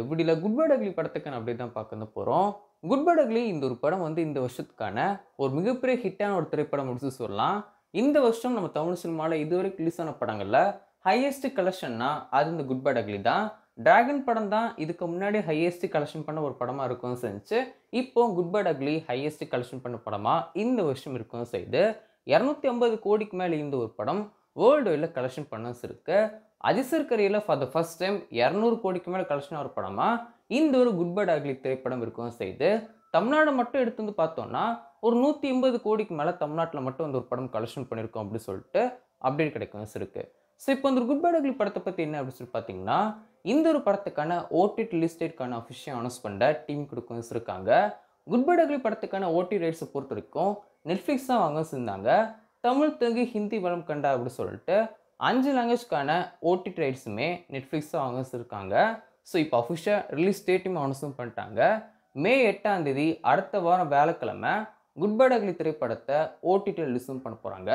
இப்படில good bad ugly படத்துக்கான update தான் பார்க்க போறோம். குட் பேட் அக்லி இந்த ஒரு படம் வந்து இந்த வருஷத்துக்கான ஒரு மிகப்பெரிய ஹிட்டான ஒரு திரைப்படம் முடிச்சு சொல்லலாம். இந்த வருஷம் நம்ம தமிழ் சினிமால இதுவரைக்கும் ரிலீஸ் ஆன படங்கள்ல ஹையஸ்ட் கலெக்ஷன்னா அது இந்த குட் பேட் அக்லி தான். டிராகன் படம் தான் இதுக்கு முன்னாடி ஹையஸ்ட் கலெக்ஷன் பண்ண ஒரு படமா இருக்கும்னு செஞ்சு, இப்போ good bad ugly highest collection பண்ண படமா இந்த வருஷம் இருக்கும்னு செய்து 250 கோடிக்கு மேல இந்த ஒரு படம் வேர்ல்டு வைட்ல கலெக்ஷன் பண்ண இருக்கு. அதிசர் கரியர்ல ஃபார் த ஃபர்ஸ்ட் டைம் 200 கோடிக்கு மேல கலெக்ஷன் ஒரு படமா இந்த ஒரு குட் பேட் அக்லி திரைப்படம் இருக்கும் செய்து தமிழ்நாடு மட்டும் எடுத்து வந்து பார்த்தோம்னா ஒரு 180 கோடிக்கு மேல தமிழ்நாட்டில் மட்டும் அந்த ஒரு படம் கலெக்ஷன் பண்ணியிருக்கோம் அப்படின்னு சொல்லிட்டு அப்டேட் கிடைக்கும் இருக்கு. ஸோ இப்போ இந்த குட் பேட் அக்லி படத்தை பற்றி என்ன அப்படின்னு சொல்லி பார்த்தீங்கன்னா, இந்த ஒரு படத்துக்கான ஓடிடி ரிலீஸ் டேட்கான அஃபிஷியல் அனௌன்ஸ் பண்ண டீம் கொடுக்கும் இருக்காங்க. குட் பேட் அக்லி படத்துக்கான ஓடி ரைட்ஸை பொறுத்த வரைக்கும் நெட்ஃப்ளிக்ஸ் தான் வாங்க செஞ்சாங்க. தமிழ், தெலுங்கு, ஹிந்தி வளம் கண்டா அப்படின்னு சொல்லிட்டு 5 லாங்குவேஜ்க்கான ஓடிடி ரைட்ஸுமே நெட்ஃப்ளிக்ஸ் தான் வாங்க இருக்காங்க. ஸோ இப்போ அஃபிஷியல் ரிலீஸ் டேட்டையும் அனௌன்ஸும் பண்ணிட்டாங்க. மே 8ஆம் தேதி அடுத்த வாரம் வியாழக்கிழமை குட் பேட் அக்லி திரைப்படத்தை ஓடிடி ரிலீஸும் பண்ண போகிறாங்க.